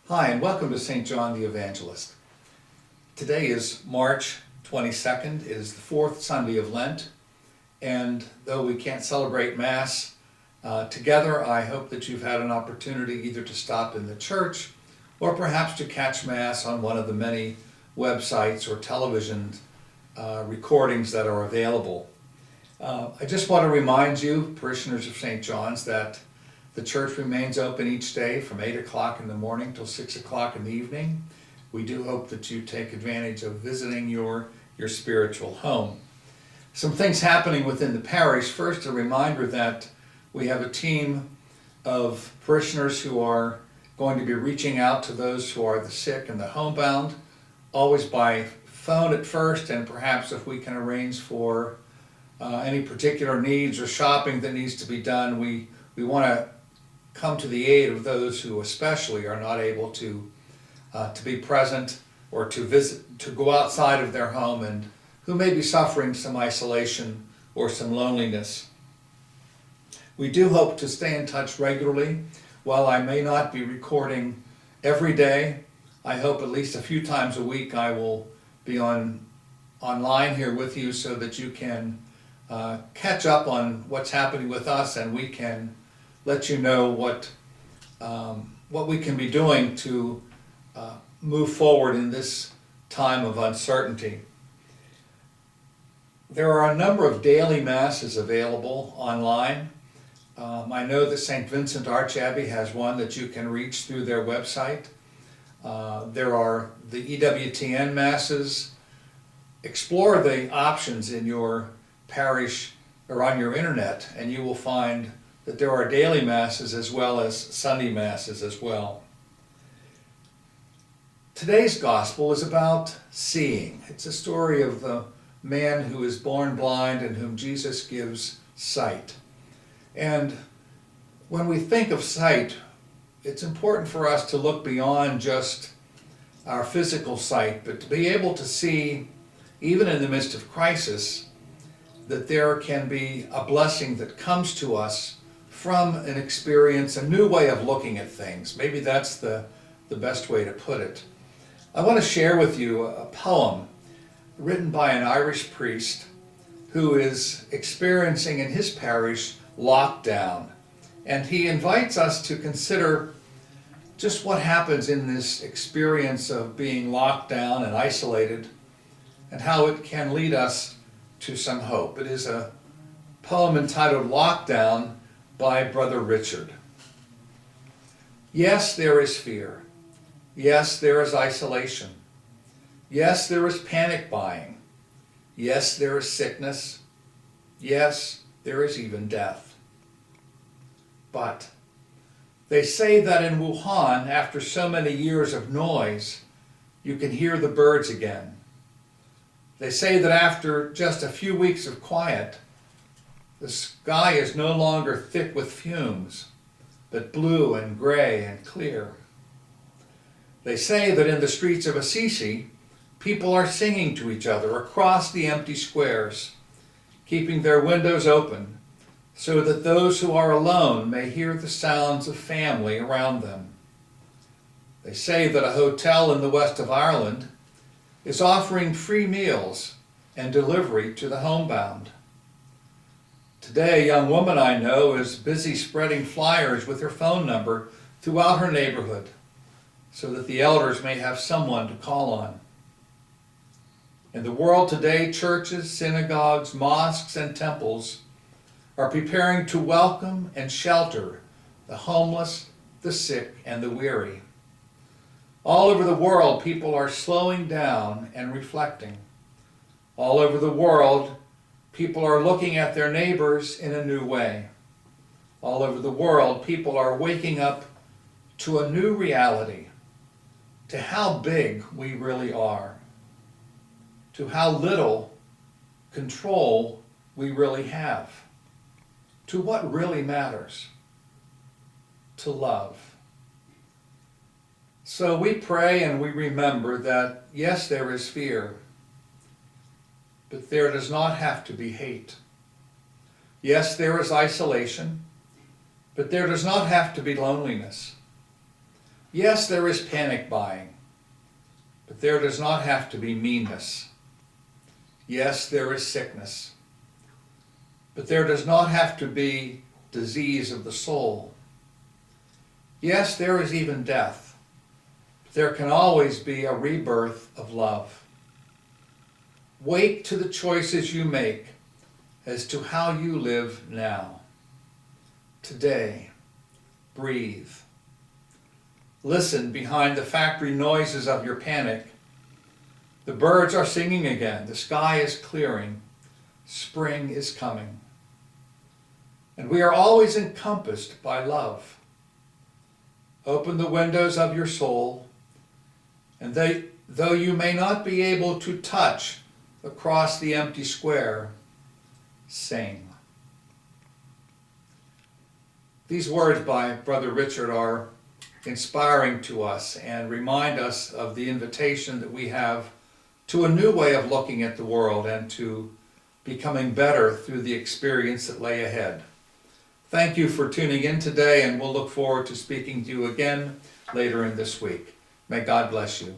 Hi, and welcome to St. John the Evangelist. Today is March 22nd. It is the fourth Sunday of Lent, and though we can't celebrate Mass together, I hope that you've had an opportunity either to stop in the church or perhaps to catch Mass on one of the many websites or television recordings that are available. I just want to remind you, parishioners of St. John's, that the church remains open each day from 8 o'clock in the morning till 6 o'clock in the evening. We do hope that you take advantage of visiting your spiritual home. Some things happening within the parish. First, a reminder that we have a team of parishioners who are going to be reaching out to those who are the sick and the homebound, always by phone at first, and perhaps if we can arrange for any particular needs or shopping that needs to be done, we want to come to the aid of those who especially are not able to be present or to visit, to go outside of their home, and who may be suffering some isolation or some loneliness. We do hope to stay in touch regularly. While I may not be recording every day, I hope at least a few times a week I will be online here with you so that you can catch up on what's happening with us, and we can let you know what we can be doing to move forward in this time of uncertainty. There are a number of daily masses available online. I know that St. Vincent Archabbey has one that you can reach through their website. There are the EWTN masses. Explore the options in your parish or on your internet, and you will find that there are daily masses as well as Sunday masses as well. Today's gospel is about seeing. It's a story of the man who is born blind and whom Jesus gives sight. And when we think of sight, it's important for us to look beyond just our physical sight, but to be able to see, even in the midst of crisis, that there can be a blessing that comes to us from an experience, a new way of looking at things. Maybe that's the best way to put it. I want to share with you a poem written by an Irish priest who is experiencing in his parish lockdown. And he invites us to consider just what happens in this experience of being locked down and isolated, and how it can lead us to some hope. It is a poem entitled Lockdown by Brother Richard. Yes, there is fear. Yes, there is isolation. Yes, there is panic buying. Yes, there is sickness. Yes, there is even death. But they say that in Wuhan, after so many years of noise, you can hear the birds again. They say that after just a few weeks of quiet, the sky is no longer thick with fumes, but blue and gray and clear. They say that in the streets of Assisi, people are singing to each other across the empty squares, keeping their windows open so that those who are alone may hear the sounds of family around them. They say that a hotel in the west of Ireland is offering free meals and delivery to the homebound. Today, a young woman I know is busy spreading flyers with her phone number throughout her neighborhood so that the elders may have someone to call on. In the world today, churches, synagogues, mosques, and temples are preparing to welcome and shelter the homeless, the sick, and the weary. All over the world, people are slowing down and reflecting. All over the world, people are looking at their neighbors in a new way. All over the world, people are waking up to a new reality, to how big we really are, to how little control we really have, to what really matters, to love. So we pray and we remember that, yes, there is fear, but there does not have to be hate. Yes, there is isolation, but there does not have to be loneliness. Yes, there is panic buying, but there does not have to be meanness. Yes, there is sickness, but there does not have to be disease of the soul. Yes, there is even death, but there can always be a rebirth of love. Wake to the choices you make as to how you live now. Today, breathe. Listen behind the factory noises of your panic. The birds are singing again. The sky is clearing. Spring is coming. And we are always encompassed by love. Open the windows of your soul, and though you may not be able to touch across the empty square, sing. These words by Brother Richard are inspiring to us and remind us of the invitation that we have to a new way of looking at the world and to becoming better through the experience that lay ahead. Thank you for tuning in today, and we'll look forward to speaking to you again later in this week. May God bless you.